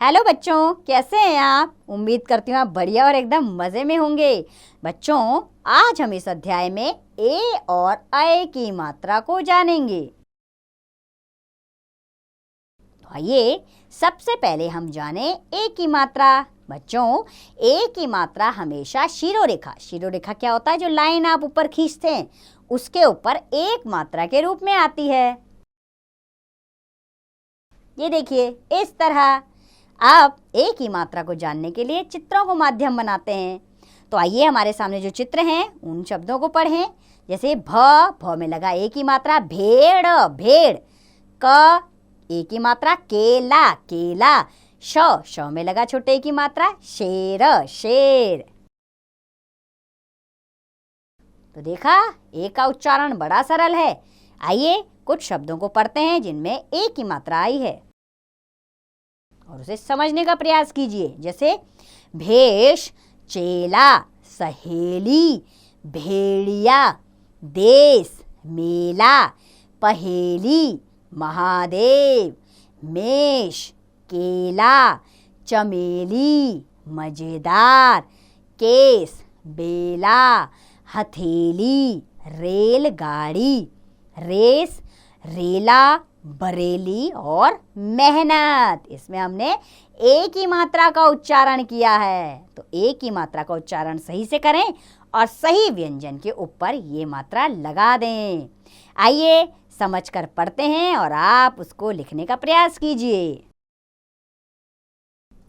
Hello बच्चों, कैसे हैं आप? उम्मीद करती हूँ आप बढ़िया और एकदम मज़े में होंगे। बच्चों, आज हम इस अध्याय में ए और अ की मात्रा को जानेंगे। तो आइए सबसे पहले हम जाने ए की मात्रा। बच्चों, ए की मात्रा हमेशा शिरोरेखा क्या होता है? जो लाइन आप ऊपर खींचते हैं उसके ऊपर एक मात्रा के रूप में आती है। ये देखिए, इस तरह। अब ए की मात्रा को जानने के लिए चित्रों को माध्यम बनाते हैं। तो आइए हमारे सामने जो चित्र हैं उन शब्दों को पढ़ें। जैसे भ में लगा ए की मात्रा भेड़, भेड़। क ए की मात्रा केला, केला। श में लगा छोटे ए की मात्रा शेर, शेर। तो देखा, ए का उच्चारण बड़ा सरल है। आइए कुछ शब्दों को पढ़ते हैं जिनमें ए की मात्रा आई है और उसे समझने का प्रयास कीजिए। जैसे भेष, चेला, सहेली, भेड़िया, देश, मेला, पहेली, महादेव, मेष, केला, चमेली, मजेदार, केस, बेला, हथेली, रेलगाड़ी, रेस, रेला, बरेली और मेहनत। इसमें हमने ए की मात्रा का उच्चारण किया है। तो ए की मात्रा का उच्चारण सही से करें और सही व्यंजन के ऊपर ये मात्रा लगा दें। आइए समझकर पढ़ते हैं और आप उसको लिखने का प्रयास कीजिए।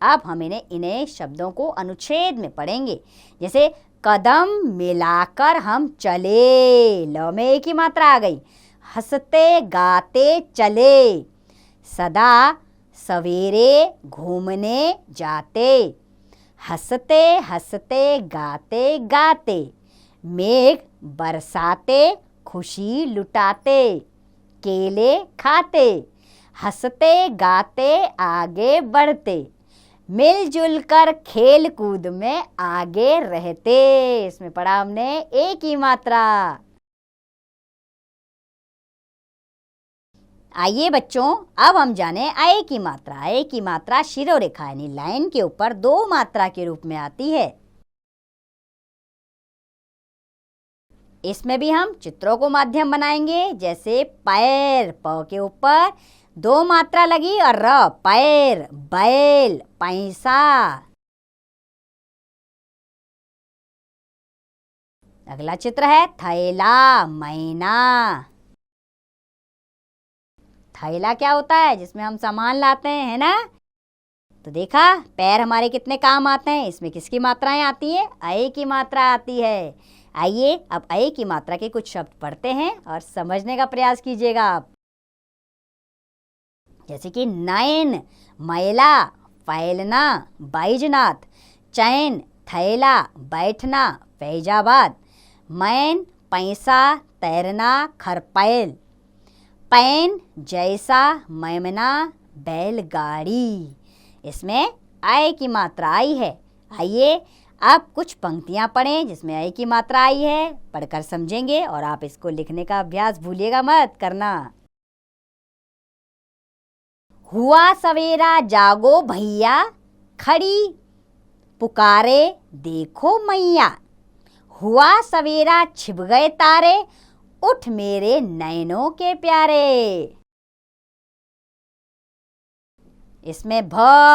अब हम इन्हें शब्दों को अनुच्छेद में पढ़ेंगे। जैसे कदम मिलाकर हम चले, ल में ए की मात्रा आ गई। हंसते गाते चले, सदा सवेरे घूमने जाते, हंसते हंसते गाते गाते, मेघ बरसाते खुशी लुटाते, केले खाते, हंसते गाते आगे बढ़ते, मिलजुल कर खेल कूद में आगे रहते। इसमें पढ़ा हमने ए की मात्रा। आइए बच्चों, अब हम जाने अ की मात्रा। अ की मात्रा शिरोरेखा यानी लाइन के ऊपर दो मात्रा के रूप में आती है। इसमें भी हम चित्रों को माध्यम बनाएंगे। जैसे पैर, प के ऊपर दो मात्रा लगी और र, पैर, बैल, पैसा। अगला चित्र है थैला, मैना। थैला क्या होता है? जिसमें हम सामान लाते हैं, है ना? तो देखा, पैर हमारे कितने काम आते हैं। इसमें किसकी मात्राएं आती है? अ की मात्रा आती है। आइए अब अ की मात्रा के कुछ शब्द पढ़ते हैं और समझने का प्रयास कीजिएगा आप। जैसे कि नयन, मैला, फैलना, बैजनाथ, चैन, थैला, बैठना, फैजाबाद, मैन, पैसा, तैरना, खरपैल, पैन, जैसा, मेमना, बैलगाड़ी। इसमें अ की मात्रा आई है। आइए अब कुछ पंक्तियां पढ़ें जिसमें अ की मात्रा आई है। पढ़कर समझेंगे और आप इसको लिखने का अभ्यास भूलिएगा मत करना। हुआ सवेरा जागो भैया, खड़ी पुकारे देखो मैया, हुआ सवेरा छिप गए तारे, उठ मेरे नैनों के प्यारे। इसमें भ,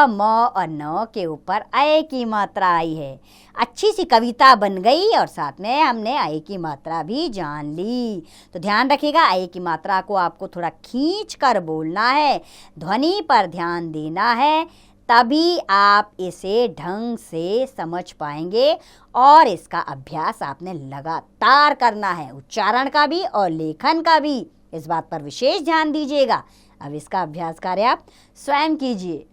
म और न के ऊपर अ की मात्रा आई है। अच्छी सी कविता बन गई और साथ में हमने अ की मात्रा भी जान ली। तो ध्यान रखिएगा, अ की मात्रा को आपको थोड़ा खींच कर बोलना है, ध्वनि पर ध्यान देना है, तभी आप इसे ढंग से समझ पाएंगे। और इसका अभ्यास आपने लगातार करना है, उच्चारण का भी और लेखन का भी। इस बात पर विशेष ध्यान दीजिएगा। अब इसका अभ्यास कार्य आप स्वयं कीजिए।